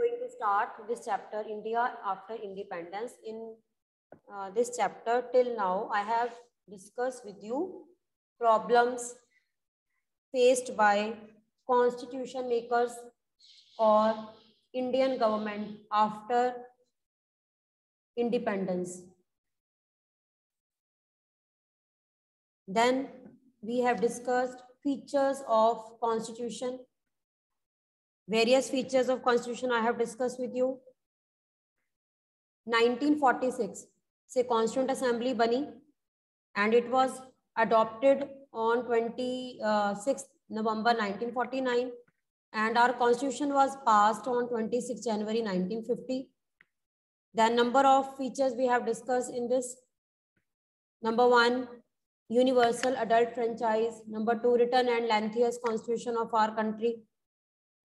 going to start this chapter, India after independence. In this chapter, till now, I have discussed with you problems faced by constitution makers or Indian government after independence. Then we have discussed features of constitution. Various features of constitution I have discussed with you. 1946 से Constituent Assembly बनी and it was adopted on 26 November 1949 and our constitution was passed on 26 January 1950. The number of features we have discussed in this. Number 1, universal adult franchise. Number 2, written and lengthiest constitution of our country.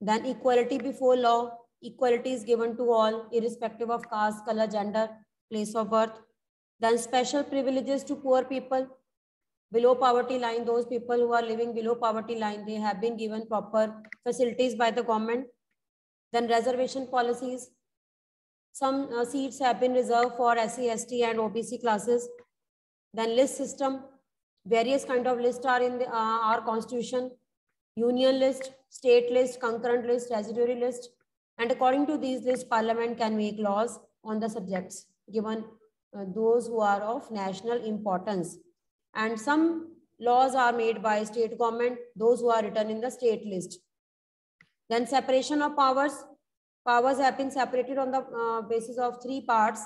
Then equality before law. Equality is given to all, irrespective of caste, color, gender, place of birth. Then special privileges to poor people. Below poverty line, those people who are living below poverty line, they have been given proper facilities by the government. Then reservation policies. Some seats have been reserved for SC, ST and OBC classes. Then list system. Various kind of lists are in our constitution. Union list, state list, concurrent list, residuary list. And according to these lists, Parliament can make laws on the subjects given those who are of national importance. And some laws are made by state government, those who are written in the state list. Then separation of powers. Powers have been separated on the basis of 3 parts.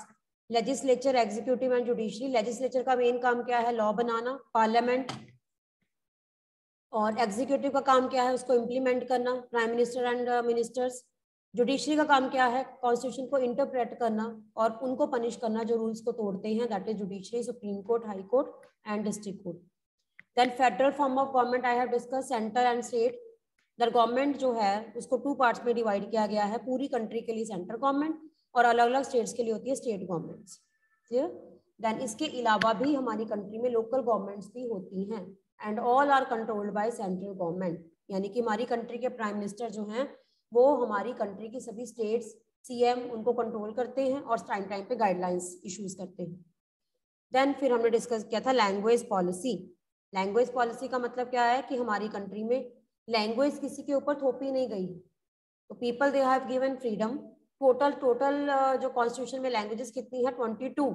Legislature, executive and judiciary. Legislature का main काम क्या है? Law बनाना. Parliament और executive का काम क्या है? उसको implement करना. Prime Minister and ministers. Judiciary का काम क्या है? कॉन्स्टिट्यूशन को इंटरप्रेट करना और उनको पनिश करना जो रूल्स को तोड़ते हैं. That is judiciary, supreme court, high court and district court. Then federal form of government I have discuss, centre and state. The government जो है उसको 2 पार्ट्स में डिवाइड किया गया है. पूरी कंट्री के लिए सेंट्रल गवर्नमेंट और अलग अलग स्टेट्स के लिए होती है स्टेट गवर्नमेंट्स. क्लियर? देन इसके अलावा भी हमारी कंट्री में लोकल गवर्नमेंट्स भी होती हैं and all are controlled by central government. यानी कि हमारी कंट्री के प्राइम मिनिस्टर जो हैं वो हमारी कंट्री की सभी स्टेट्स, सीएम उनको कंट्रोल करते हैं और टाइम टाइम पे गाइडलाइंस इश्यूज करते हैं. देन फिर हमने डिस्कस किया था लैंग्वेज पॉलिसी. लैंग्वेज पॉलिसी का मतलब क्या है कि हमारी कंट्री में लैंग्वेज किसी के ऊपर थोपी नहीं गई. तो people they have given freedom. Total जो कॉन्स्टिट्यूशन में लैंग्वेजेस कितनी है? 22.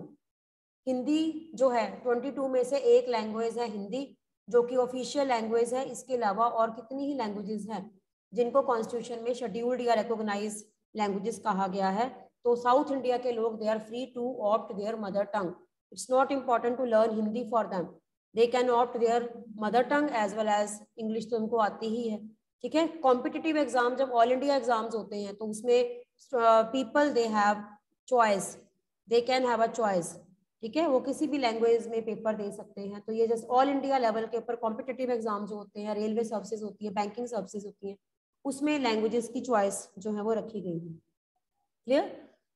हिंदी जो है 22 में से एक लैंग्वेज है हिंदी जो कि ऑफिशियल लैंग्वेज है. इसके अलावा और कितनी ही लैंग्वेजेस हैं जिनको कॉन्स्टिट्यूशन में शेड्यूल्ड या रिकॉग्नाइज लैंग्वेजेस कहा गया है. तो साउथ इंडिया के लोग they are free to opt their mother tongue. It's not important to learn Hindi for them. They can opt their mother tongue as well as English तो उनको आती ही है. ठीक है. कॉम्पिटिटिव एग्जाम जब ऑल इंडिया एग्जाम्स होते हैं तो उसमें people they have choice, they can have a choice. ठीक है. वो किसी भी लैंग्वेज में पेपर दे सकते हैं. तो ये जैसे ऑल इंडिया लेवल के ऊपर कॉम्पिटिटिव एग्जाम जो होते हैं, रेलवे सर्विसेज होती है, बैंकिंग सर्विसेज होती है, उसमें लैंग्वेजेस की चॉइस जो है वो रखी गई है. क्लियर?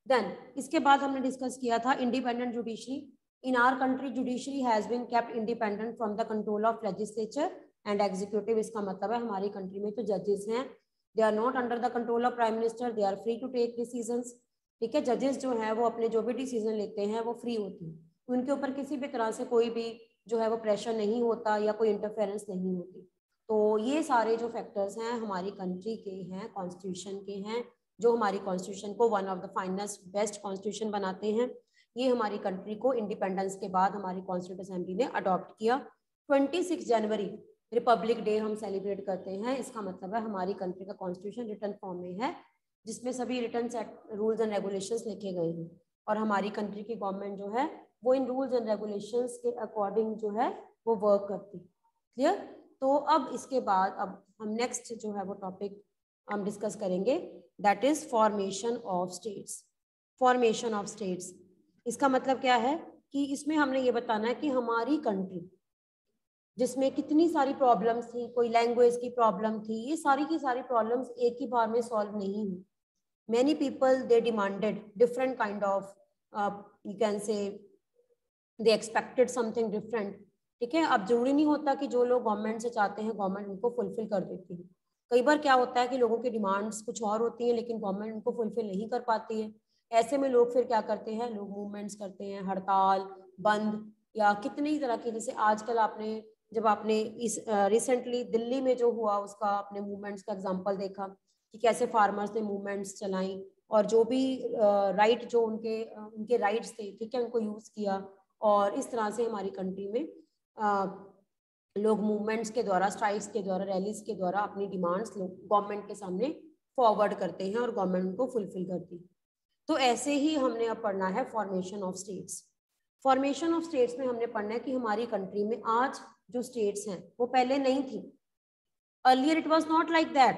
देन इसके बाद हमने डिस्कस किया था independent judiciary. In our country judiciary has been kept independent from the control of legislature and executive. इसका मतलब है हमारी कंट्री में जो जजेस हैं they are not under the control of prime minister, they are free to take decisions. ठीक है. जजेस जो है वो अपने जो भी डिसीजन लेते हैं वो फ्री होती हैं. उनके ऊपर किसी भी तरह से कोई भी जो है वो प्रेशर नहीं होता या कोई इंटरफेरेंस नहीं होती. तो ये सारे जो फैक्टर्स हैं हमारी कंट्री के हैं, कॉन्स्टिट्यूशन के हैं, जो हमारी कॉन्स्टिट्यूशन को one of the finest best constitution बनाते हैं. ये हमारी कंट्री को इंडिपेंडेंस के बाद हमारी कॉन्स्टिट्यूंट असेंबली ने अडॉप्ट किया. 26 जनवरी रिपब्लिक डे हम सेलिब्रेट करते हैं. इसका मतलब है हमारी कंट्री का कॉन्स्टिट्यूशन रिटन फॉर्म में है जिसमें सभी written set rules and regulations लिखे गए हैं और हमारी कंट्री की गवर्नमेंट जो है वो इन रूल्स एंड रेगुलेशंस के अकॉर्डिंग जो है वो वर्क करती. क्लियर? तो अब इसके बाद अब हम नेक्स्ट जो है वो टॉपिक हम डिस्कस करेंगे, that is formation of states. Formation of states इसका मतलब क्या है कि इसमें हमने ये बताना है कि हमारी कंट्री जिसमें कितनी सारी प्रॉब्लम्स थी, कोई लैंग्वेज की प्रॉब्लम थी, ये सारी की सारी प्रॉब्लम्स एक ही बार में सॉल्व नहीं हुई. Many people they demanded different kind of you can say they expected something different. ठीक है. अब जरूरी नहीं होता कि जो लोग गवर्नमेंट से चाहते हैं गवर्नमेंट उनको फुलफिल कर देती है. कई बार क्या होता है कि लोगों की डिमांड्स कुछ और होती हैं लेकिन गवर्नमेंट उनको फुलफिल नहीं कर पाती है। ऐसे में लोग फिर क्या करते हैं, लोग मूवमेंट्स करते हैं, हड़ताल, बंद, या कितनी तरह की, जैसे आजकल आपने जब आपने इस रिसेंटली दिल्ली में जो हुआ उसका आपने मूवमेंट्स का एग्जांपल देखा कि कैसे फार्मर्स ने मूवमेंट्स चलाई और जो भी राइट जो उनके राइट्स थे, ठीक है, उनको यूज किया। और इस तरह से हमारी कंट्री में लोग मूवमेंट्स के द्वारा, स्ट्राइक्स के द्वारा, रैलीज के द्वारा अपनी डिमांड्स गवर्नमेंट के सामने फॉरवर्ड करते हैं और गवर्नमेंट उनको फुलफिल करती है। तो ऐसे ही हमने अब पढ़ना है formation of states. Formation of states में हमने पढ़ना है कि हमारी कंट्री में आज जो स्टेट्स हैं वो पहले नहीं थी। Earlier it was not like that.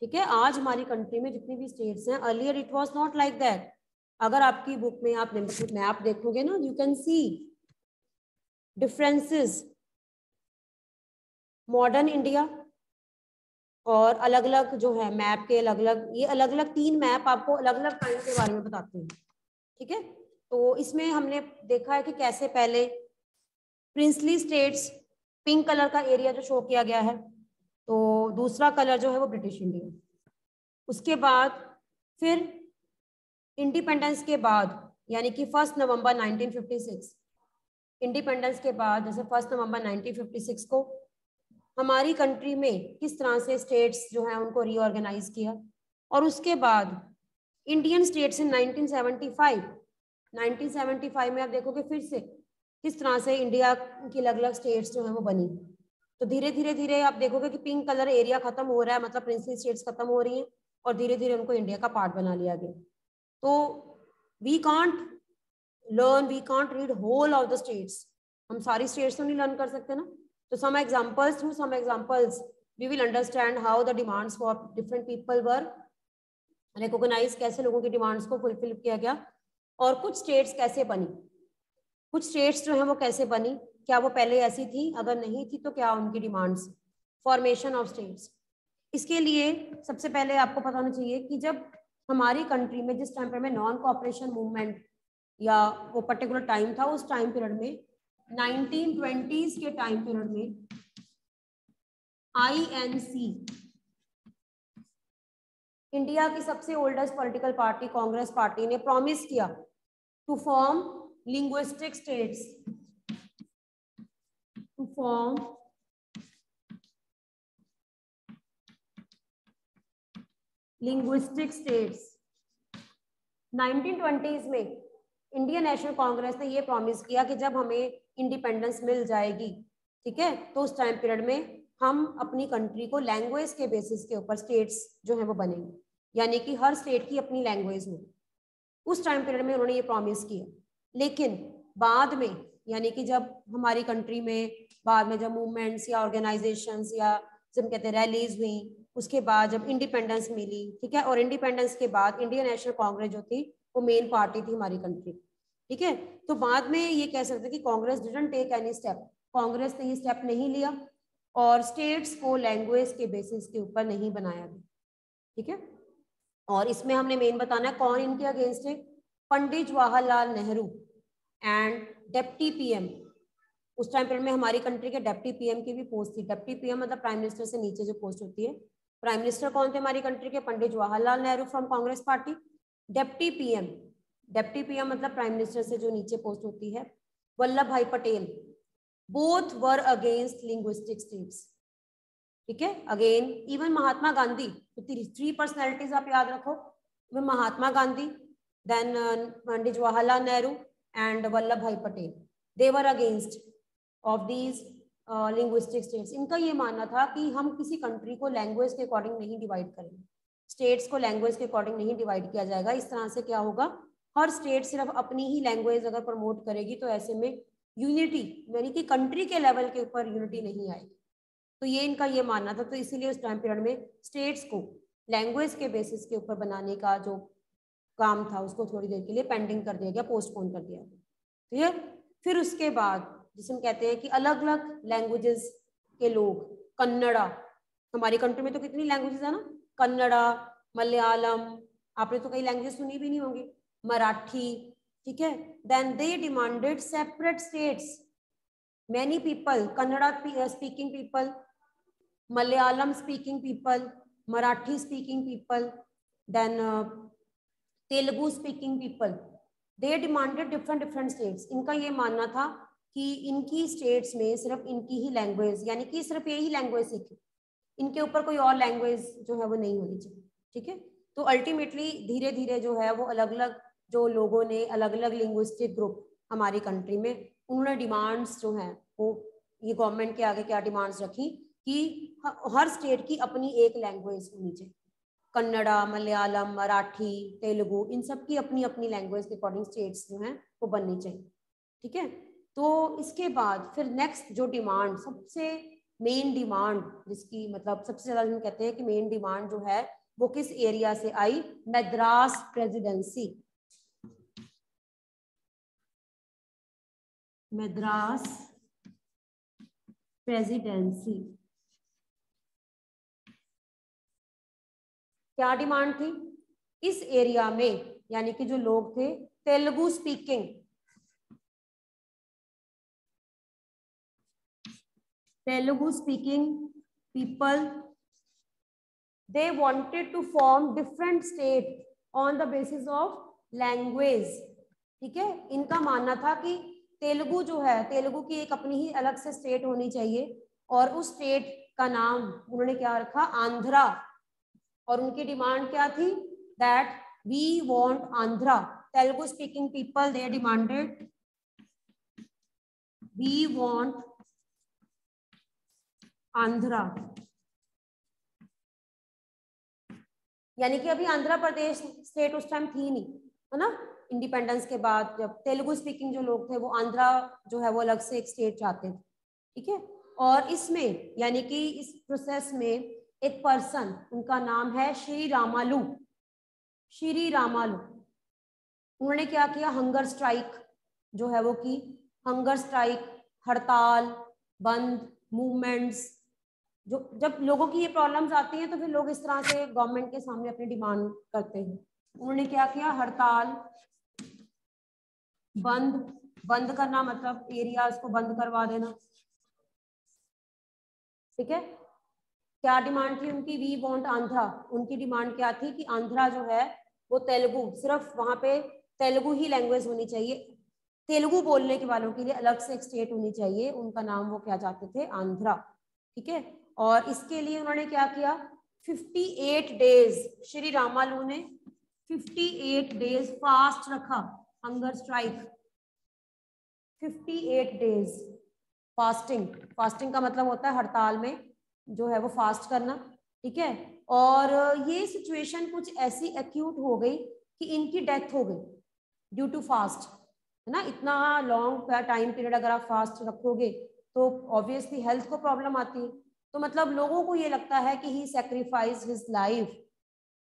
ठीक है, आज हमारी कंट्री में जितनी भी स्टेट्स हैं, earlier it was not like that. अगर आपकी बुक में आप मैप देखोगे ना, you can see differences modern India और अलग अलग जो है मैप के अलग अलग, ये अलग अलग 3 मैप आपको अलग अलग टाइम के बारे में बताते हैं। ठीक है, तो इसमें हमने देखा है कि कैसे पहले प्रिंसली स्टेट्स, पिंक कलर का एरिया जो शो किया गया है, तो दूसरा कलर जो है वो ब्रिटिश इंडिया। उसके बाद फिर इंडिपेंडेंस के बाद, यानी कि 1 नवंबर 1956, इंडिपेंडेंस के बाद जैसे 1 नवंबर 1956 को हमारी कंट्री में किस तरह से स्टेट्स जो हैं उनको रीऑर्गेनाइज किया। और उसके बाद इंडियन स्टेट्स इन 1975 में आप देखोगे फिर से किस तरह से इंडिया की अलग अलग स्टेट्स जो हैं वो बनी। तो धीरे धीरे आप देखोगे कि पिंक कलर एरिया खत्म हो रहा है, मतलब प्रिंसली स्टेट्स खत्म हो रही हैं और धीरे धीरे उनको इंडिया का पार्ट बना लिया गया। तो we can't learn, we can't read whole of the states, हम सारी स्टेट्स तो नहीं लर्न कर सकते ना। तो some examples, through some examples we will understand how the demands for different people were recognized, कैसे लोगों की डिमांड्स को फुलफिल किया गया और कुछ स्टेट्स कैसे बनी, कुछ स्टेट्स जो है वो कैसे बनी, क्या वो पहले ऐसी थी, अगर नहीं थी तो क्या उनकी डिमांड्स। फॉर्मेशन ऑफ स्टेट्स, इसके लिए सबसे पहले आपको पता होना चाहिए कि जब हमारी कंट्री में जिस टाइम पर में नॉन कोऑपरेशन मूवमेंट या वो पर्टिकुलर टाइम था, उस टाइम पीरियड में 1920s के टाइम पीरियड में INC, इंडिया की सबसे oldest political party Congress party ने प्रॉमिस किया to form linguistic states, to form linguistic states. 1920s में इंडियन नेशनल कांग्रेस ने ये प्रॉमिस किया कि जब हमें इंडिपेंडेंस मिल जाएगी, ठीक है, तो उस टाइम पीरियड में हम अपनी कंट्री को लैंग्वेज के बेसिस के ऊपर स्टेट्स जो है वो बनेंगे, यानी कि हर स्टेट की अपनी लैंग्वेज हो। उस टाइम पीरियड में उन्होंने ये प्रॉमिस किया। लेकिन बाद में, यानी कि जब हमारी कंट्री में बाद में जब मूवमेंट्स या ऑर्गेनाइजेशंस या जब कहते हैं रैलीज हुई, उसके बाद जब इंडिपेंडेंस मिली, ठीक है, और इंडिपेंडेंस के बाद इंडियन नेशनल कांग्रेस जो थी वो मेन पार्टी थी हमारी कंट्री। ठीक है, तो बाद में ये कह सकते कि Congress didn't take any step, Congress ने ये स्टेप नहीं लिया और स्टेट्स को लैंग्वेज के बेसिस के ऊपर नहीं बनाया गया। ठीक है, और इसमें हमने मेन बताना है कौन इनके अगेंस्ट है। Pandit Jawaharlal Nehru and deputy PM, उस टाइम पर में हमारी कंट्री के डेप्टी पीएम की भी पोस्ट थी। डेप्टी पीएम मतलब प्राइम मिनिस्टर से नीचे जो पोस्ट होती है। प्राइम मिनिस्टर कौन थे हमारी कंट्री के? Pandit Jawaharlal Nehru from Congress party. Deputy PM मतलब प्राइम मिनिस्टर से जो नीचे पोस्ट होती है, Vallabhbhai Patel. Both were against linguistic states. ठीक है, अगेन इवन महात्मा गांधी, तो 3 पर्सनैलिटीज आप याद रखो, Mahatma Gandhi, then Pandit Jawaharlal Nehru and Vallabhbhai Patel, they were against of these linguistic states. इनका ये मानना था कि हम किसी कंट्री को लैंग्वेज के अकॉर्डिंग नहीं डिवाइड करेंगे, स्टेट्स को लैंग्वेज के अकॉर्डिंग नहीं डिवाइड किया जाएगा। इस तरह से क्या होगा, हर स्टेट सिर्फ अपनी ही लैंग्वेज अगर प्रमोट करेगी तो ऐसे में यूनिटी, यानी कि कंट्री के लेवल के ऊपर यूनिटी नहीं आएगी। तो ये इनका ये मानना था, तो इसीलिए उस टाइम पीरियड में स्टेट्स को लैंग्वेज के बेसिस के ऊपर बनाने का जो काम था उसको थोड़ी देर के लिए पेंडिंग कर दिया गया, पोस्टपोन कर दिया गया। क्लियर? फिर उसके बाद जिसे हम कहते हैं कि अलग अलग लैंग्वेजेस के लोग, कन्नड़ा, हमारी कंट्री में तो कितनी लैंग्वेजेस है ना, कन्नड़ा, मलयालम, आपने तो कई लैंग्वेज सुनी भी नहीं होंगी, मराठी, ठीक है, then they demanded separate states. Many people, Kannada speaking people, Malayalam speaking people, Marathi speaking people, then Telugu speaking people. They demanded different states. इनका ये मानना था कि इनकी स्टेट्स में सिर्फ इनकी ही लैंग्वेज, यानी कि सिर्फ यही लैंग्वेज सीखे, इनके ऊपर कोई और लैंग्वेज जो है वो नहीं होनी चाहिए। ठीक है, तो अल्टीमेटली धीरे धीरे जो है वो अलग अलग जो लोगों ने, अलग अलग लिंग्विस्टिक ग्रुप हमारी कंट्री में, उन्होंने डिमांड्स जो हैं वो ये गवर्नमेंट के आगे क्या डिमांड्स रखी कि हर स्टेट की अपनी एक लैंग्वेज होनी चाहिए। कन्नड़ा, मलयालम, मराठी, तेलुगु, इन सब की अपनी अपनी लैंग्वेज के अकॉर्डिंग स्टेट्स जो हैं वो बननी चाहिए। ठीक है, तो इसके बाद फिर नेक्स्ट जो डिमांड, सबसे मेन डिमांड, जिसकी मतलब सबसे ज्यादा हम कहते हैं कि मेन डिमांड जो है वो किस एरिया से आई? मद्रास प्रेसिडेंसी। मद्रास प्रेसिडेंसी। क्या डिमांड थी? इस एरिया में यानी कि जो लोग थे Telugu speaking, Telugu speaking people, they wanted to form different state on the basis of language। ठीक है, इनका मानना था कि तेलुगु जो है, तेलुगु की एक अपनी ही अलग से स्टेट होनी चाहिए, और उस स्टेट का नाम उन्होंने क्या रखा? आंध्रा। और उनकी डिमांड क्या थी? That we want Andhra. Telugu speaking people, they demanded we want Andhra. यानी कि अभी आंध्र प्रदेश स्टेट उस टाइम थी नहीं, है ना। इंडिपेंडेंस के बाद जब तेलुगु स्पीकिंग जो लोग थे वो आंध्रा जो है वो अलग से एक स्टेट चाहते थे। ठीक है, और इसमें यानी कि इस प्रोसेस में एक पर्सन, उनका नाम है श्री रामालू। श्री रामालू, उन्होंने क्या किया? हंगर स्ट्राइक जो है वो की। हंगर स्ट्राइक, हड़ताल, बंद, मूवमेंट्स, जो जब लोगों की ये प्रॉब्लम्स आती हैं तो फिर लोग इस तरह से गवर्नमेंट के सामने अपनी डिमांड करते हैं। उन्होंने क्या किया? हड़ताल, बंद, बंद करना मतलब एरियाज को बंद करवा देना। ठीक है, क्या डिमांड थी उनकी? We want Andhra. उनकी डिमांड क्या थी कि आंध्रा जो है वो तेलुगु, सिर्फ वहां पे तेलुगु ही लैंग्वेज होनी चाहिए, तेलुगु बोलने के वालों के लिए अलग से एक स्टेट होनी चाहिए, उनका नाम वो क्या चाहते थे? आंध्रा। ठीक है, और इसके लिए उन्होंने क्या किया? 58 डेज, श्री रामालू ने 58 डेज फास्ट रखा, hunger strike, 58 days fasting. Fasting का मतलब होता है हड़ताल में जो है वो फास्ट करना। ठीक है, और ये सिचुएशन कुछ ऐसी एक्यूट हो गई कि इनकी डेथ हो गई ड्यू टू फास्ट, है ना। इतना लॉन्ग टाइम पीरियड अगर आप फास्ट रखोगे तो ऑब्वियसली हेल्थ को प्रॉब्लम आती है। तो मतलब लोगों को ये लगता है कि ही सैक्रिफाइस हिज लाइफ।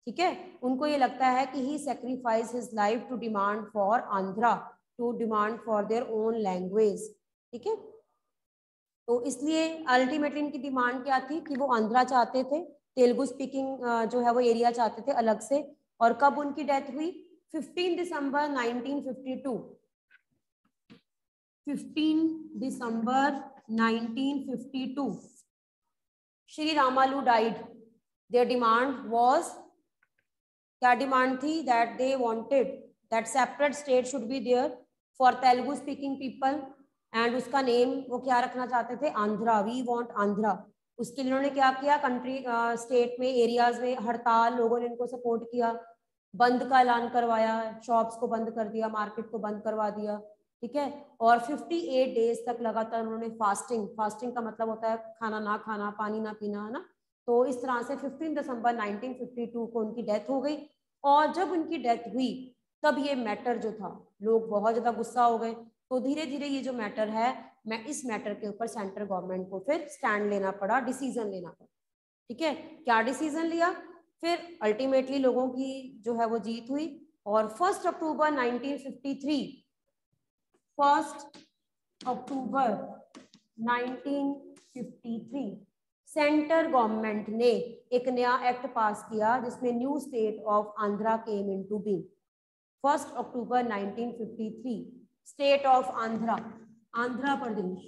ठीक है, उनको ये लगता है कि he sacrifice his life to demand for Andhra, to demand for their own language. ठीक है, तो इसलिए अल्टीमेटली इनकी डिमांड क्या थी कि वो आंध्रा चाहते थे, तेलुगु स्पीकिंग जो है वो एरिया चाहते थे अलग से। और कब उनकी डेथ हुई? 15 दिसंबर 1952। 15 दिसंबर 1952 Sriramulu died. Their demand was, क्या डिमांड थी? That they wanted that separate state should be there for Telugu speaking people, and उसका नेम वो क्या रखना चाहते थे? आंध्रा। We want Andhra. उसके लिए उन्होंने क्या किया? कंट्री स्टेट में, एरियाज में हड़ताल, लोगों ने इनको सपोर्ट किया, बंद का ऐलान करवाया, शॉप्स को बंद कर दिया, मार्केट को बंद करवा दिया। ठीक है, और 58 डेज तक लगातार उन्होंने फास्टिंग, फास्टिंग का मतलब होता है खाना ना खाना, पानी ना पीना, है ना। तो इस तरह से 15 दिसंबर 1952 को उनकी डेथ हो गई। और जब उनकी डेथ हुई तब ये मैटर जो था, लोग बहुत ज्यादा गुस्सा हो गए। तो धीरे धीरे ये जो मैटर है, मैं इस मैटर के ऊपर सेंट्रल गवर्नमेंट को फिर स्टैंड लेना पड़ा, डिसीजन लेना पड़ा। ठीक है, क्या डिसीजन लिया? फिर अल्टीमेटली लोगों की जो है वो जीत हुई, और 1 अक्टूबर 1953, 1 अक्टूबर 1953 सेंट्रल गवर्नमेंट ने एक नया एक्ट पास किया जिसमें new state of Andhra came into being. 1 अक्टूबर 1953 state of Andhra, Andhra Pradesh,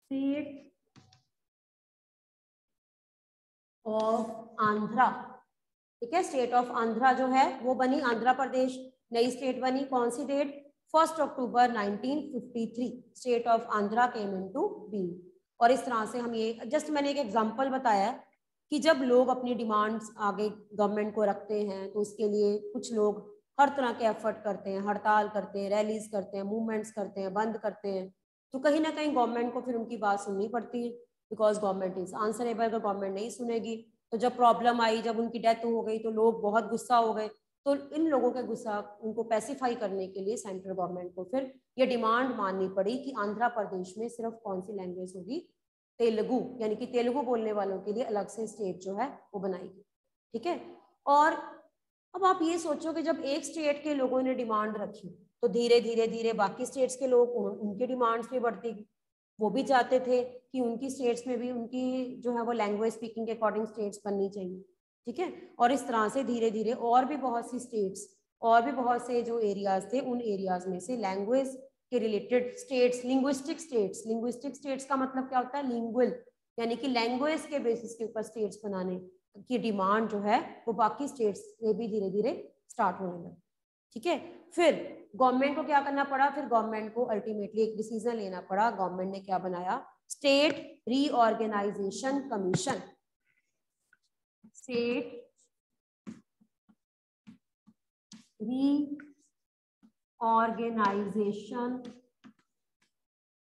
state of Andhra, ठीक है, स्टेट ऑफ आंध्रा जो है वो बनी, आंध्र प्रदेश नई स्टेट बनी, कौन सी डेट, 1 अक्टूबर 1953 state of Andhra came into being. और इस तरह से हम ये जस्ट मैंने एक एग्जांपल बताया कि जब लोग अपनी डिमांड्स आगे गवर्नमेंट को रखते हैं तो उसके लिए कुछ लोग हर तरह के एफर्ट करते हैं, हड़ताल करते हैं, रैलीज करते हैं, मूवमेंट्स करते हैं, बंद करते हैं, तो कहीं ना कहीं गवर्नमेंट को फिर उनकी बात सुननी पड़ती है, बिकॉज गवर्नमेंट इज आंसरेबल। अगर गवर्नमेंट नहीं सुनेगी तो जब प्रॉब्लम आई, जब उनकी डेथ हो गई तो लोग बहुत गुस्सा हो गए, तो इन लोगों के गुस्सा उनको पैसिफाई करने के लिए सेंट्रल गवर्नमेंट को फिर ये डिमांड माननी पड़ी कि आंध्र प्रदेश में सिर्फ कौन सी लैंग्वेज होगी, तेलुगु, यानी कि तेलुगु बोलने वालों के लिए अलग से स्टेट जो है वो बनाएगी, ठीक है। और अब आप ये सोचो कि जब एक स्टेट के लोगों ने डिमांड रखी तो धीरे धीरे धीरे बाकी स्टेट्स के लोग उनके डिमांड्स पे बढ़ती गई, वो भी चाहते थे कि उनकी स्टेट्स में भी उनकी जो है वो लैंग्वेज स्पीकिंग के अकॉर्डिंग स्टेट्स बननी चाहिए, ठीक है। और इस तरह से धीरे धीरे और भी बहुत सी स्टेट्स और भी बहुत से जो एरियाज थे उन एरियाज में से लैंग्वेज के related states, linguistic states, linguistic states का मतलब क्या होता है, लिंगुअल, यानी कि लैंग्वेज के बेसिस के ऊपर स्टेट्स बनाने की डिमांड जो है वो बाकी स्टेट्स से भी धीरे धीरे स्टार्ट होने लगी, ठीक है। फिर गवर्नमेंट को क्या करना पड़ा, फिर गवर्नमेंट को अल्टीमेटली एक डिसीजन लेना पड़ा। गवर्नमेंट ने क्या बनाया, state reorganisation commission, state reorganisation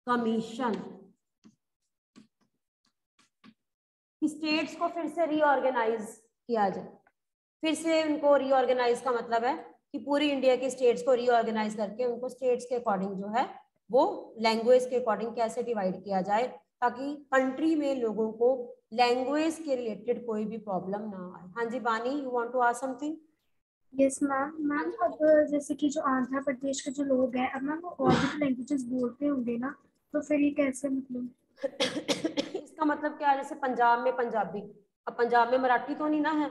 commission. States को फिर से रीऑर्गेनाइज किया जाए, फिर से उनको रीऑर्गेनाइज का मतलब है कि पूरी इंडिया के स्टेट्स को रीऑर्गेनाइज करके उनको स्टेट्स के अकॉर्डिंग जो है वो लैंग्वेज के अकॉर्डिंग कैसे डिवाइड किया जाए ताकि कंट्री में लोगों को लैंग्वेज के रिलेटेड कोई भी प्रॉब्लम ना आए। हाँ जी Bani, you want to ask something? Yes ma'am. Ma'am अब जैसे कि जो आंध्र प्रदेश के जो लोग हैं, अब मैम वो और भी तो लैंग्वेजेस बोलते होंगे ना, तो फिर ये कैसे मतलब इसका मतलब क्या है, जैसे पंजाब में पंजाबी, अब पंजाब में मराठी तो नहीं ना है,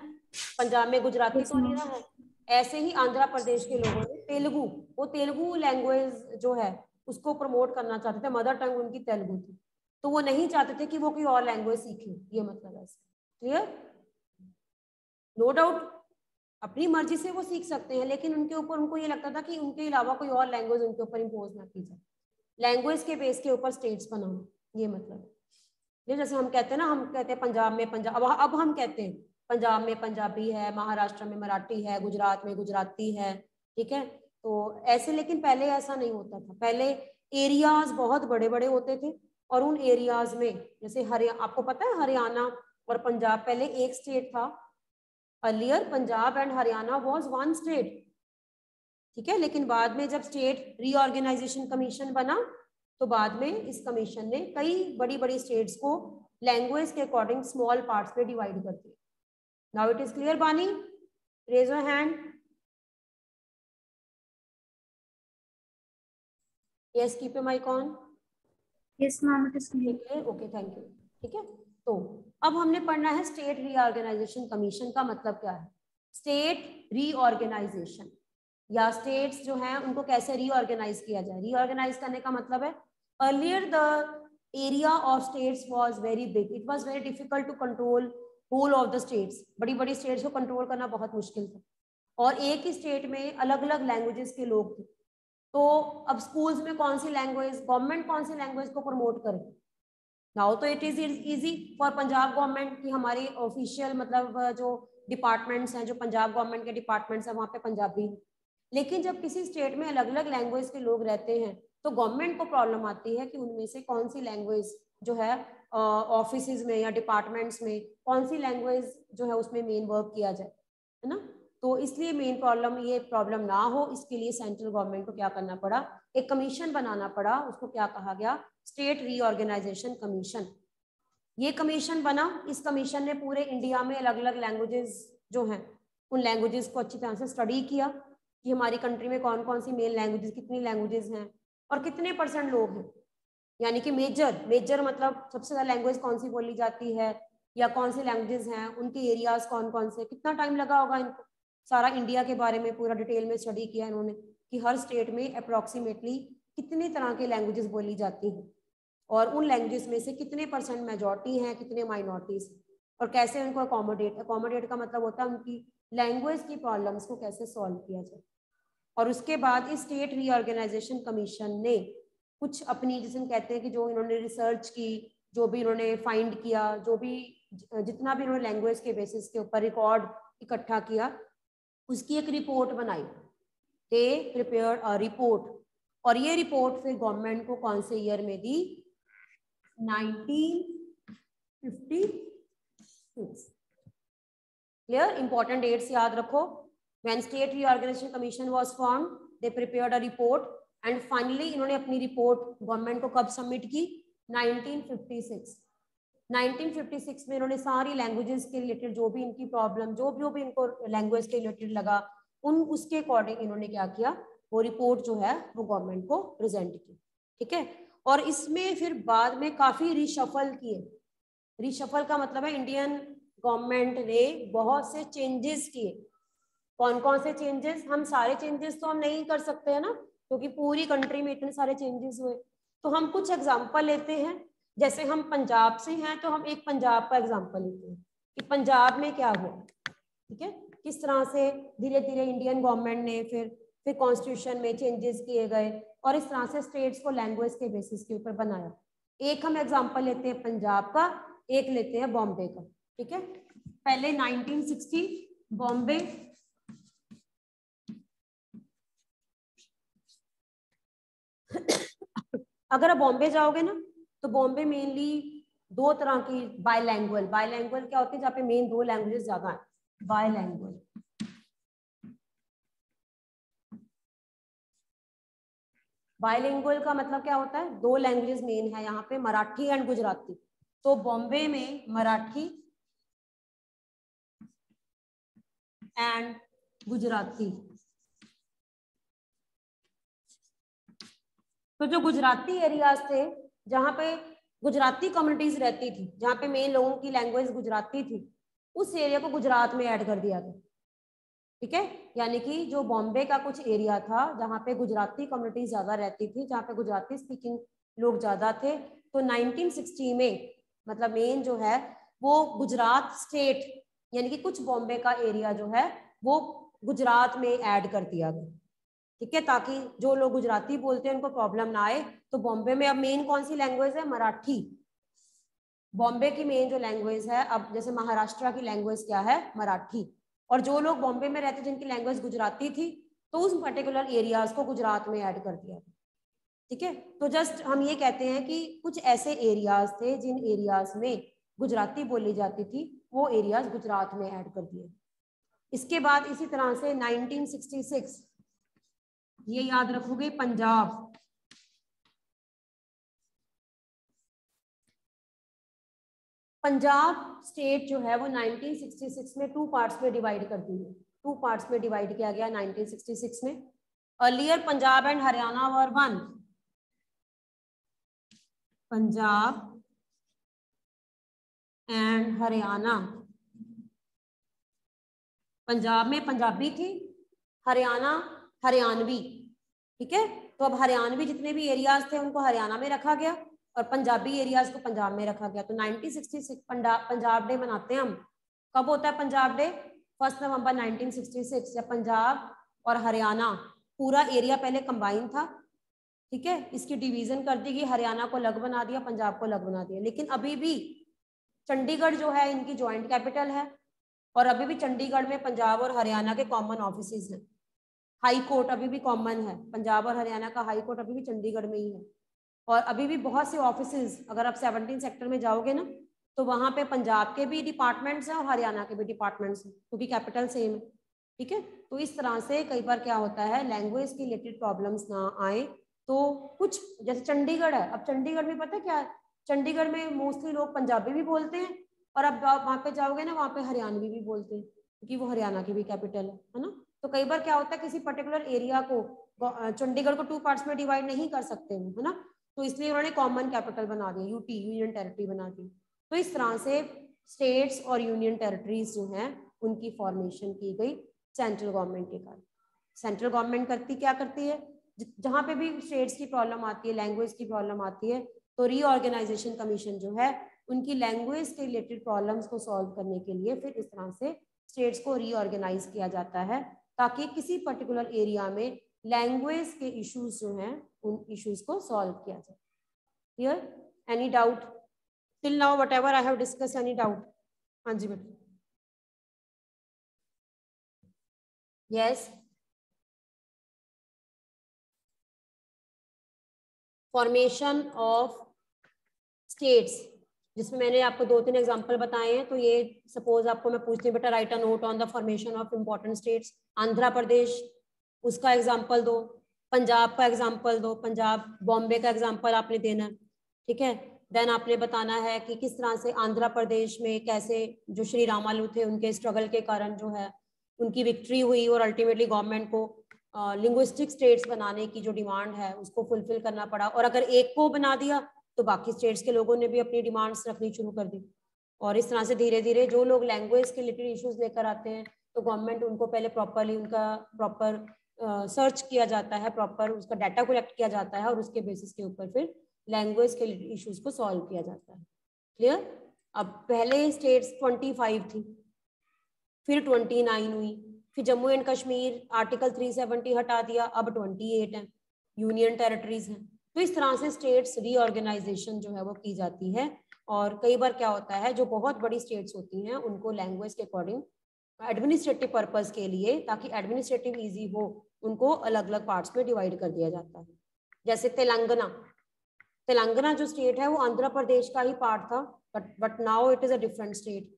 पंजाब में गुजराती यस तो नहीं मैम। ना है, ऐसे ही आंध्र प्रदेश के लोगों ने तेलुगु, वो तेलुगु लैंग्वेज जो है उसको प्रमोट करना चाहते थे, मदर टंग उनकी तेलुगु थी, तो वो नहीं चाहते थे कि वो कोई और लैंग्वेज सीखे, ये मतलब है। क्लियर? नो डाउट अपनी मर्जी से वो सीख सकते हैं, लेकिन उनके ऊपर उनको ये लगता था कि उनके अलावा कोई और लैंग्वेज उनके ऊपर इम्पोज ना की जाए, लैंग्वेज के बेस के ऊपर स्टेट्स बनाना, ये मतलब है। ये जैसे हम कहते हैं ना, हम कहते हैं पंजाब में पंजाब, अब हम कहते हैं पंजाब में पंजाबी है, महाराष्ट्र में मराठी है, गुजरात में गुजराती है, ठीक है। तो ऐसे, लेकिन पहले ऐसा नहीं होता था, पहले एरियाज बहुत बड़े बड़े होते थे और उन एरियाज में जैसे हरियाणा, आपको पता है हरियाणा और पंजाब पहले एक स्टेट था, earlier Punjab and Haryana was one state, ठीक है। लेकिन बाद में जब स्टेट रीऑर्गेनाइजेशन कमीशन बना तो बाद में इस कमीशन ने कई बड़ी बड़ी स्टेट्स को लैंग्वेज के अकॉर्डिंग स्मॉल पार्ट्स में डिवाइड कर दिया। Now it is clear Bani, raise your hand. Yes, keep your mic on. Yes ma'am, it is clear. ठीक है, ओके, थैंक यू। ठीक है, तो अब हमने पढ़ना है स्टेट रीऑर्गेनाइजेशन कमीशन का मतलब क्या है। स्टेट रीऑर्गेनाइजेशन या स्टेट्स जो हैं उनको कैसे रीऑर्गेनाइज किया जाए। रीऑर्गेनाइज करने का मतलब है earlier the area of states was very big, it was very difficult to control whole of the states, बड़ी बड़ी स्टेट्स को कंट्रोल करना बहुत मुश्किल था और एक ही स्टेट में अलग अलग लैंग्वेजेस के लोग थे। तो अब स्कूल्स में कौन सी लैंग्वेज, गवर्नमेंट कौन सी लैंग्वेज को प्रमोट करे। नाउ तो it is easy for Punjab government की हमारी ऑफिशियल मतलब जो डिपार्टमेंट्स हैं, जो पंजाब गवर्नमेंट के डिपार्टमेंट्स हैं वहाँ पे पंजाबी है। लेकिन जब किसी स्टेट में अलग अलग लैंग्वेज के लोग रहते हैं तो गवर्नमेंट को प्रॉब्लम आती है कि उनमें से कौन सी लैंग्वेज जो है ऑफिस में या डिपार्टमेंट्स में कौन सी लैंग्वेज जो है उसमें मेन वर्क किया जाए, है ना। तो इसलिए मेन प्रॉब्लम, ये प्रॉब्लम ना हो इसके लिए सेंट्रल गवर्नमेंट को क्या करना पड़ा, एक कमीशन बनाना पड़ा, उसको क्या कहा गया, स्टेट रीऑर्गेनाइजेशन कमीशन। ये कमीशन बना, इस कमीशन ने पूरे इंडिया में अलग अलग लैंग्वेजेस जो हैं उन लैंग्वेजेस को अच्छी तरह से स्टडी किया कि हमारी कंट्री में कौन कौन सी मेन लैंग्वेजेस, कितनी लैंग्वेजेस हैं और कितने % लोग हैं, यानी कि मेजर मतलब सबसे ज़्यादा लैंग्वेज कौन सी बोली जाती है या कौन सी लैंग्वेजेस हैं, उनके एरियाज कौन कौन से, कितना टाइम लगा होगा इनको, सारा इंडिया के बारे में पूरा डिटेल में स्टडी किया इन्होंने कि हर स्टेट में अप्रोक्सीमेटली कितनी तरह की लैंग्वेजेस बोली जाती हैं और उन लैंग्वेजेस में से कितने % मेजॉरिटी हैं, कितने माइनॉरिटीज। और कैसे उनको अकोमोडेट का मतलब होता है उनकी लैंग्वेज की प्रॉब्लम्स को कैसे सॉल्व किया जाए। और उसके बाद इस स्टेट रीऑर्गेनाइजेशन कमीशन ने कुछ अपनी, जिसे कहते हैं कि जो इन्होंने रिसर्च की, जो भी इन्होंने फाइंड किया, जो भी जितना भी इन्होंने लैंग्वेज के बेसिस के ऊपर रिकॉर्ड इकट्ठा किया, उसकी एक रिपोर्ट बनाई। दे प्रिपेयर्ड अ रिपोर्ट, और ये रिपोर्ट फिर गवर्नमेंट को कौन से ईयर में दी? 1956। क्लियर? इंपॉर्टेंट डेट्स याद रखो। When State Reorganization Commission was formed, they prepared a report and finally इन्होंने अपनी रिपोर्ट गवर्नमेंट को कब सबमिट की? 1956। 1956 में इन्होंने सारी लैंग्वेजेस के रिलेटेड जो भी इनकी प्रॉब्लम, जो भी इनको लैंग्वेज के रिलेटेड लगा, उसके अकॉर्डिंग इन्होंने क्या किया, वो रिपोर्ट जो है वो गवर्नमेंट को प्रेजेंट की। ठीक है, और इसमें फिर बाद में काफी रिशफल किए। रिशफल का मतलब है इंडियन गवर्नमेंट ने बहुत से चेंजेस किए। कौन कौन से चेंजेस? हम सारे चेंजेस तो हम नहीं कर सकते हैं ना, क्योंकि पूरी कंट्री में इतने सारे चेंजेस हुए। तो हम कुछ एग्जांपल लेते हैं। जैसे हम पंजाब से हैं तो हम एक पंजाब का एग्जांपल लेते हैं कि पंजाब में क्या हुआ। ठीक है, किस तरह से धीरे धीरे इंडियन गवर्नमेंट ने फिर कॉन्स्टिट्यूशन में चेंजेस किए गए और इस तरह से स्टेट्स को लैंग्वेज के बेसिस के ऊपर बनाया। एक हम एग्जांपल लेते हैं पंजाब का, एक लेते हैं बॉम्बे का। ठीक है, पहले 1960 बॉम्बे। अगर आप बॉम्बे जाओगे ना तो बॉम्बे मेनली दो तरह की बायलैंग्वेज क्या होती है, जहाँ पे मेन दो लैंग्वेजेस ज्यादा है। बायलैंग्वेज का मतलब क्या होता है? दो लैंग्वेजेस मेन है यहाँ पे, मराठी एंड गुजराती। तो बॉम्बे में मराठी एंड गुजराती। तो जो गुजराती एरियाज थे, जहाँ पे गुजराती कम्युनिटीज रहती थी, जहाँ पे मेन लोगों की लैंग्वेज गुजराती थी, उस एरिया को गुजरात में ऐड कर दिया गया। ठीक है, यानी कि जो बॉम्बे का कुछ एरिया था जहाँ पे गुजराती कम्युनिटीज ज्यादा रहती थी, जहाँ पे गुजराती स्पीकिंग लोग ज्यादा थे, तो 1960 में मतलब मेन जो है वो गुजरात स्टेट, यानी कि कुछ बॉम्बे का एरिया जो है वो गुजरात में ऐड कर दिया गया। ठीक है, ताकि जो लोग गुजराती बोलते हैं उनको प्रॉब्लम ना आए। तो बॉम्बे में अब मेन कौन सी लैंग्वेज है? मराठी। बॉम्बे की मेन जो लैंग्वेज है, अब जैसे महाराष्ट्र की लैंग्वेज क्या है? मराठी। और जो लोग बॉम्बे में रहते जिनकी लैंग्वेज गुजराती थी, तो उस पर्टिकुलर एरियाज को गुजरात में ऐड कर दिया। ठीक है, तो जस्ट हम ये कहते हैं कि कुछ ऐसे एरियाज थे जिन एरियाज में गुजराती बोली जाती थी, वो एरियाज गुजरात में ऐड कर दिए। इसके बाद इसी तरह से 1966, ये याद रखोगे, पंजाब। पंजाब स्टेट जो है वो 1966 में टू पार्ट्स में डिवाइड कर दी है। टू पार्ट्स में डिवाइड किया गया 1966 में। Earlier Punjab and Haryana were one. Punjab and Haryana. Punjab में पंजाबी थी, हरियाणा हरियाणवी। ठीक है, तो अब हरियाणवी जितने भी एरियाज थे उनको हरियाणा में रखा गया और पंजाबी एरियाज को पंजाब में रखा गया। तो 1966 पंजाब डे मनाते हैं हम। कब होता है पंजाब डे? 1 नवंबर 1966, जब पंजाब और हरियाणा पूरा एरिया पहले कंबाइन था। ठीक है, इसकी डिवीजन कर दी गई, हरियाणा को अलग बना दिया, पंजाब को अलग बना दिया। लेकिन अभी भी चंडीगढ़ जो है इनकी ज्वाइंट कैपिटल है और अभी भी चंडीगढ़ में पंजाब और हरियाणा के कॉमन ऑफिसेज हैं। हाई कोर्ट अभी भी कॉमन है, पंजाब और हरियाणा का हाई कोर्ट अभी भी चंडीगढ़ में ही है। और अभी भी बहुत से ऑफिसेज, अगर आप 17 सेक्टर में जाओगे ना तो वहां पे पंजाब के भी डिपार्टमेंट्स हैं और हरियाणा के भी डिपार्टमेंट्स हैं, क्योंकि कैपिटल सेम है। ठीक है, तो इस तरह से कई बार क्या होता है, लैंग्वेज की रिलेटेड प्रॉब्लम्स ना आए। तो कुछ जैसे चंडीगढ़ है, अब चंडीगढ़ में पता है क्या है, चंडीगढ़ में मोस्टली लोग पंजाबी भी बोलते हैं और अब वहाँ पे जाओगे ना वहाँ पे हरियाणवी भी बोलते हैं, क्योंकि वो हरियाणा की भी कैपिटल है ना। तो कई बार क्या होता है, किसी पर्टिकुलर एरिया को, चंडीगढ़ को टू पार्ट्स में डिवाइड नहीं कर सकते हैं, है ना, तो इसलिए उन्होंने कॉमन कैपिटल बना दिया, यूटी, यूनियन टेरिटरी बना दी। तो इस तरह से स्टेट्स और यूनियन टेरिटरीज जो हैं उनकी फॉर्मेशन की गई सेंट्रल गवर्नमेंट के कारण। सेंट्रल गवर्नमेंट क्या करती है, जहाँ पे भी स्टेट्स की प्रॉब्लम आती है, लैंग्वेज की प्रॉब्लम आती है, तो रीऑर्गेनाइजेशन कमीशन जो है उनकी लैंग्वेज के रिलेटेड प्रॉब्लम्स को सॉल्व करने के लिए फिर इस तरह से स्टेट्स को रीऑर्गेनाइज किया जाता है, ताकि किसी पर्टिकुलर एरिया में लैंग्वेज के इश्यूज जो हैं उन इश्यूज को सॉल्व किया जाए। Clear? Any doubt till now what ever I have discuss? Any doubt? हाँ जी बेटा। यस, फॉर्मेशन ऑफ स्टेट्स, जिसमें मैंने आपको 2-3 एग्जांपल बताए हैं। तो ये सपोज आपको मैं पूछती हूँ बेटा, write a note on the formation of important states. Andhra Pradesh, उसका एग्जांपल दो। पंजाब का एग्जांपल दो, पंजाब बॉम्बे का एग्जांपल आपने देना है, ठीक है। देन आपने बताना है कि किस तरह से आंध्र प्रदेश में कैसे जो श्री रामालू थे उनके स्ट्रगल के कारण जो है उनकी विक्ट्री हुई और अल्टीमेटली गवर्नमेंट को लिंग्विस्टिक स्टेट्स बनाने की जो डिमांड है उसको फुलफिल करना पड़ा। और अगर एक को बना दिया तो बाकी स्टेट्स के लोगों ने भी अपनी डिमांड्स रखनी शुरू कर दी। और इस तरह से धीरे धीरे जो लोग लैंग्वेज के रिलेटेड इश्यूज लेकर आते हैं तो गवर्नमेंट उनको पहले प्रॉपरली उनका प्रॉपर सर्च किया जाता है, प्रॉपर उसका डाटा कलेक्ट किया जाता है और उसके बेसिस के ऊपर फिर लैंग्वेज के इश्यूज को सॉल्व किया जाता है। क्लियर? अब पहले स्टेट्स 25 थी, फिर 29 हुई, फिर जम्मू एंड कश्मीर आर्टिकल 370 हटा दिया, अब 28 है, यूनियन टेरिटरीज हैं। तो इस तरह से स्टेट्स रीऑर्गेनाइजेशन जो है वो की जाती है। और कई बार क्या होता है, जो बहुत बड़ी स्टेट्स होती हैं उनको लैंग्वेज के अकॉर्डिंग एडमिनिस्ट्रेटिव पर्पस के लिए, ताकि एडमिनिस्ट्रेटिव इजी हो, उनको अलग अलग पार्ट्स में डिवाइड कर दिया जाता है। जैसे तेलंगाना, तेलंगाना जो स्टेट है वो आंध्र प्रदेश का ही पार्ट था, but now it is a different state,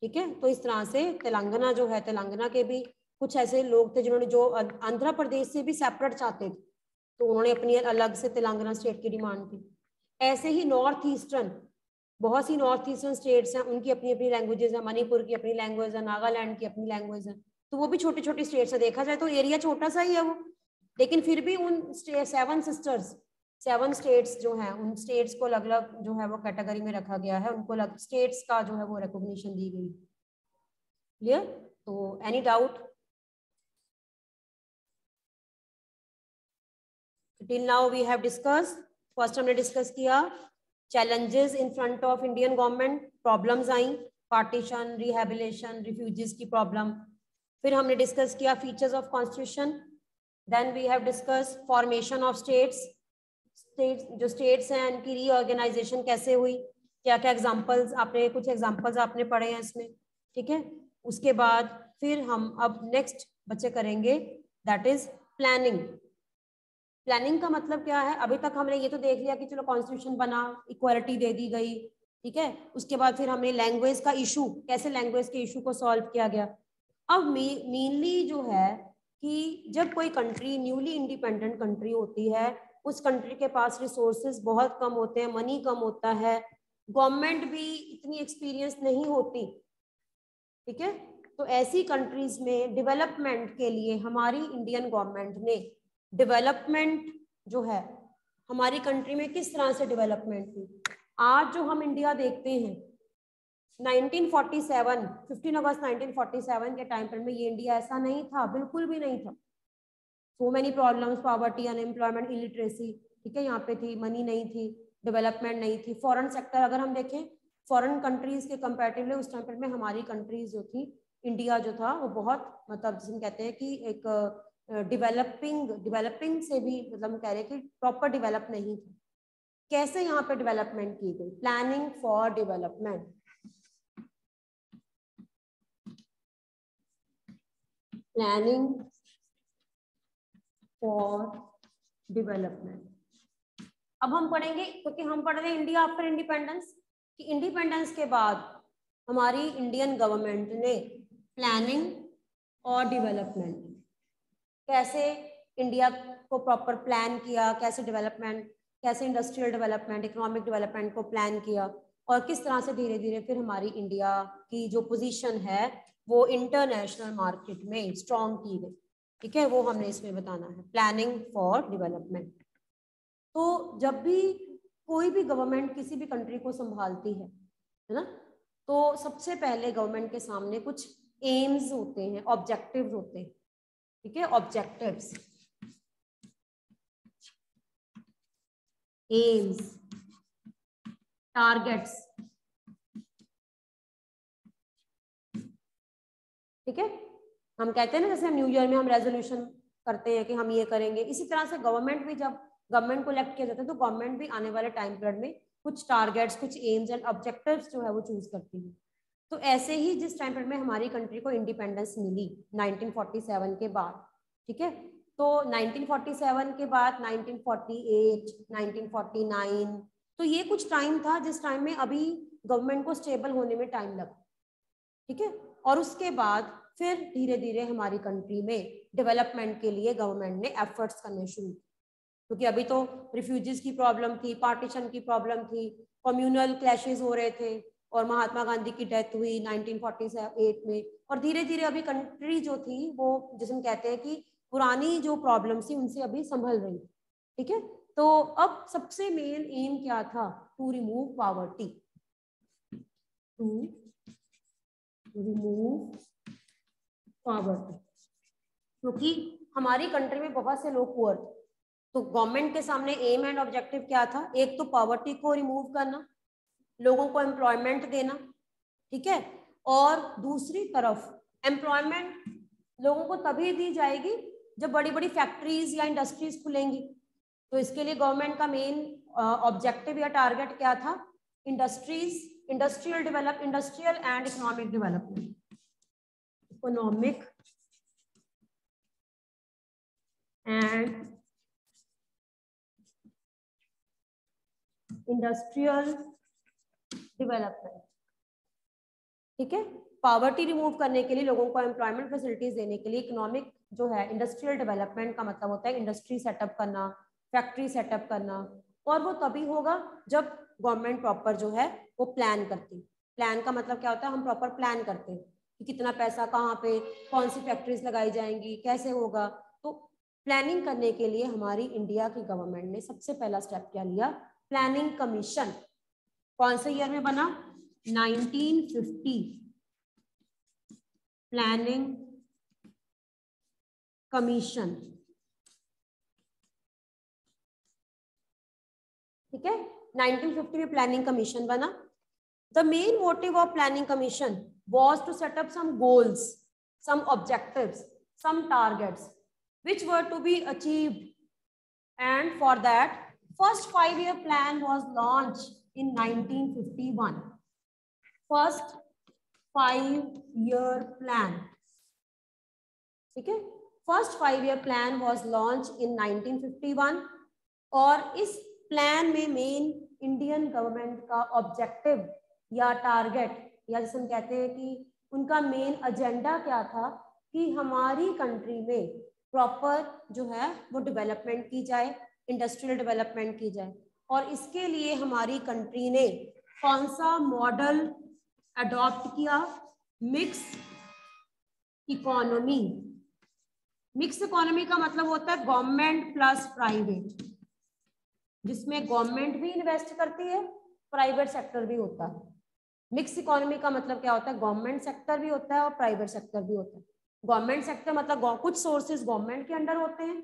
ठीक है। तो इस तरह से तेलंगाना जो है, तेलंगाना के भी कुछ ऐसे लोग थे जिन्होंने जो आंध्र प्रदेश से भी सेपरेट चाहते थे, तो उन्होंने अपनी अलग से तेलंगाना स्टेट की डिमांड की। ऐसे ही नॉर्थ ईस्टर्न, बहुत सी नॉर्थ ईस्टर्न स्टेट्स हैं, उनकी अपनी अपनी लैंग्वेजेस है, मणिपुर की अपनी लैंग्वेज है, नागालैंड की अपनी लैंग्वेज है। तो वो भी छोटी छोटी स्टेट्स है, देखा जाए तो एरिया छोटा सा ही है वो, लेकिन फिर भी उन 7 स्टेट्स जो हैं उन स्टेट्स को अलग अलग जो है वो कैटेगरी में रखा गया है, उनको अलग स्टेट्स का जो है वो रिकॉग्निशन दी गई। क्लियर? तो any doubt till now? We have discuss, first हमने डिस्कस किया challenges in front of Indian government, problems आई, पार्टीशन, रिहेबिलिटेशन, रिफ्यूजीज की प्रॉब्लम। फिर हमने डिस्कस किया features of constitution. Then we have discuss formation of states, जो states हैं उनकी रीऑर्गेनाइजेशन कैसे हुई, क्या क्या एग्जांपल्स आपने, कुछ एग्जांपल्स आपने पढ़े हैं इसमें, ठीक है। उसके बाद फिर हम अब नेक्स्ट बच्चे करेंगे दैट इज प्लानिंग। प्लानिंग का मतलब क्या है? अभी तक हमने ये तो देख लिया कि चलो कॉन्स्टिट्यूशन बना, इक्वालिटी दे दी गई, ठीक है। उसके बाद फिर हमने लैंग्वेज का इशू, कैसे लैंग्वेज के इशू को सॉल्व किया गया। अब मेनली जो है कि जब कोई कंट्री न्यूली इंडिपेंडेंट कंट्री होती है, उस कंट्री के पास रिसोर्सेज बहुत कम होते हैं, मनी कम होता है, गवर्नमेंट भी इतनी एक्सपीरियंस नहीं होती, ठीक है। तो ऐसी कंट्रीज में डेवलपमेंट के लिए हमारी इंडियन गवर्नमेंट ने डेवलपमेंट जो है हमारी कंट्री में किस तरह से डेवलपमेंट हुई। आज जो हम इंडिया देखते हैं 1947, 15 अगस्त 1947 के टाइम पर में ये इंडिया ऐसा नहीं था, बिल्कुल भी नहीं था। So many problems, poverty, unemployment, illiteracy, ठीक है, यहाँ पे थी, मनी नहीं थी, डेवलपमेंट नहीं थी। फॉरेन सेक्टर अगर हम देखें फॉरेन कंट्रीज के कंपैरेटिवली उस टाइम पर में हमारी कंट्रीज जो थी, इंडिया जो था वो बहुत, मतलब जिसे कहते हैं कि एक डेवलपिंग से भी, मतलब हम कह रहे हैं कि प्रॉपर डेवलप नहीं था। कैसे यहाँ पे डेवलपमेंट की गई? Planning for development. Planning for development. अब हम पढ़ेंगे, क्योंकि हम पढ़ रहे हैं इंडिया आफ्टर इंडिपेंडेंस, कि इंडिपेंडेंस के बाद हमारी इंडियन गवर्नमेंट ने प्लानिंग और डेवलपमेंट, कैसे इंडिया को प्रॉपर प्लान किया, कैसे डेवलपमेंट, कैसे इंडस्ट्रियल डेवलपमेंट, इकोनॉमिक डेवलपमेंट को प्लान किया, और किस तरह से धीरे धीरे फिर हमारी इंडिया की जो पोजीशन है वो इंटरनेशनल मार्केट में स्ट्रॉन्ग की गई, ठीक है। वो हमने इसमें बताना है, प्लानिंग फॉर डेवलपमेंट। तो जब भी कोई भी गवर्नमेंट किसी भी कंट्री को संभालती है ना, तो सबसे पहले गवर्नमेंट के सामने कुछ एम्स होते हैं, ऑब्जेक्टिव्स होते हैं, ठीक है, ऑब्जेक्टिव्स, एम्स। टारगेट्स। ठीक है, हम कहते हैं ना जैसे न्यू ईयर में हम रेजोल्यूशन करते हैं कि हम ये करेंगे, इसी तरह से गवर्नमेंट भी, जब गवर्नमेंट को इलेक्ट किया जाता है तो गवर्नमेंट भी आने वाले टाइम पीरियड में कुछ टारगेट्स, कुछ एम्स एंड ऑब्जेक्टिव्स जो है वो चूज करती है। तो ऐसे ही जिस टाइम पीरियड में हमारी कंट्री को इंडिपेंडेंस मिली 1947 के बाद, ठीक है, तो 1947 के बाद 1948, 1949, तो ये कुछ टाइम था जिस टाइम में अभी गवर्नमेंट को स्टेबल होने में टाइम लगा। ठीक है, और उसके बाद फिर धीरे धीरे हमारी कंट्री में डेवलपमेंट के लिए गवर्नमेंट ने एफर्ट्स करने शुरू किए, क्योंकि अभी तो रिफ्यूजीज की प्रॉब्लम थी, पार्टीशन की प्रॉब्लम थी, कम्युनल क्लैशेस हो रहे थे, और महात्मा गांधी की डेथ हुई 1948 में, और धीरे धीरे अभी कंट्री जो थी वो, जिसे हम कहते हैं कि पुरानी जो प्रॉब्लम थी उनसे अभी संभल रही। ठीक है, तो अब सबसे मेन एम क्या था? To remove poverty, to remove poverty, क्योंकि हमारी कंट्री में बहुत से लोग पुअर थे, तो गवर्नमेंट के सामने एम एंड ऑब्जेक्टिव क्या था? एक तो पॉवर्टी को रिमूव करना, लोगों को एम्प्लॉयमेंट देना, ठीक है, और दूसरी तरफ एम्प्लॉयमेंट लोगों को तभी दी जाएगी जब बड़ी बड़ी फैक्ट्रीज या इंडस्ट्रीज खुलेंगी। तो इसके लिए गवर्नमेंट का मेन ऑब्जेक्टिव या टारगेट क्या था? Industries, industrial and economic development, economic and industrial development. ठीक है, पॉवर्टी रिमूव करने के लिए, लोगों को एम्प्लॉयमेंट फैसिलिटीज देने के लिए, इकोनॉमिक जो है इंडस्ट्रियल डेवलपमेंट का मतलब होता है इंडस्ट्री सेटअप करना, फैक्ट्री सेटअप करना, और वो तभी होगा जब गवर्नमेंट प्रॉपर जो है वो प्लान करती। प्लान का मतलब क्या होता है? हम प्रॉपर प्लान करते हैं कि कितना पैसा कहाँ पे, कौन सी फैक्ट्रीज लगाई जाएंगी, कैसे होगा। तो प्लानिंग करने के लिए हमारी इंडिया की गवर्नमेंट ने सबसे पहला स्टेप क्या लिया? Planning commission. कौन से ईयर में बना? 1950, प्लानिंग कमीशन। ठीक है, 1950 में प्लानिंग कमीशन बना। The main motive of planning commission was to set up some goals, some objectives, some targets which were to be achieved, and for that first 5-year plan was launched in 1951. First 5-year plan, ठीक है, first 5-year plan was launch in 1951, और इस plan में main Indian government का objective या target, या जिसे हम कहते हैं कि उनका मेन एजेंडा क्या था, कि हमारी कंट्री में प्रॉपर जो है वो डेवलपमेंट की जाए, इंडस्ट्रियल डेवलपमेंट की जाए। और इसके लिए हमारी कंट्री ने कौन सा मॉडल अडॉप्ट किया? Mix economy. मिक्स इकोनॉमी का मतलब होता है गवर्नमेंट प्लस प्राइवेट, जिसमें गवर्नमेंट भी इन्वेस्ट करती है, प्राइवेट सेक्टर भी होता है। मिक्स इकोनॉमी का मतलब क्या होता है? गवर्नमेंट सेक्टर भी होता है और प्राइवेट सेक्टर भी होता है। गवर्नमेंट सेक्टर मतलब कुछ सोर्सेज गवर्नमेंट के अंडर होते हैं,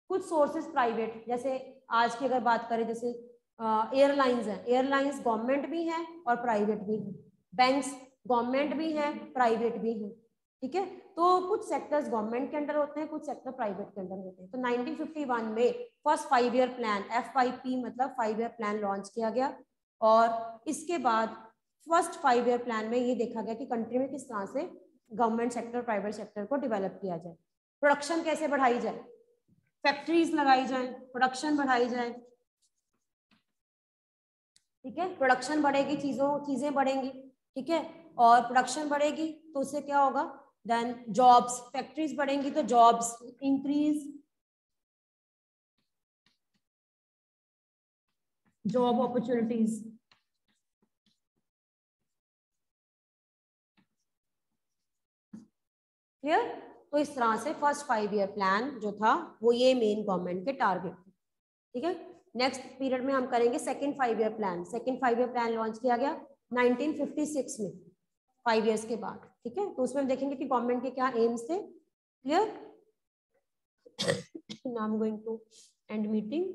कुछ सोर्सेज प्राइवेट। जैसे आज की अगर बात करें, जैसे एयरलाइंस है, एयरलाइंस गवर्नमेंट भी है और प्राइवेट भी है। बैंक्स गवर्नमेंट भी है, प्राइवेट भी है। ठीक है, तो कुछ सेक्टर्स गवर्नमेंट के अंडर होते हैं, कुछ सेक्टर प्राइवेट के अंडर होते हैं। तो 1951 में फर्स्ट 5-year प्लान, FYP मतलब 5-year प्लान लॉन्च किया गया, और इसके बाद फर्स्ट 5-year प्लान में ये देखा गया कि कंट्री में किस तरह से गवर्नमेंट सेक्टर, प्राइवेट सेक्टर को डेवलप किया जाए, प्रोडक्शन कैसे बढ़ाई जाए, फैक्ट्रीज लगाई जाए, प्रोडक्शन बढ़ाई जाए। ठीक है, प्रोडक्शन बढ़ेगी, चीजें बढ़ेंगी। ठीक है, और प्रोडक्शन बढ़ेगी तो उससे क्या होगा? देन जॉब्स, फैक्ट्रीज बढ़ेंगी तो jobs increase, job opportunities. Clear? तो इस तरह से फर्स्ट 5-year प्लान जो था वो ये मेन गवर्नमेंट के टारगेट थे। ठीक है, नेक्स्ट पीरियड में हम करेंगे second 5-year plan. Second 5-year plan launch किया गया 1956 में, 5 years के बाद। ठीक है, तो उसमें हम देखेंगे कि गवर्नमेंट के क्या एम्स थे। Clear? Now I am going to end meeting.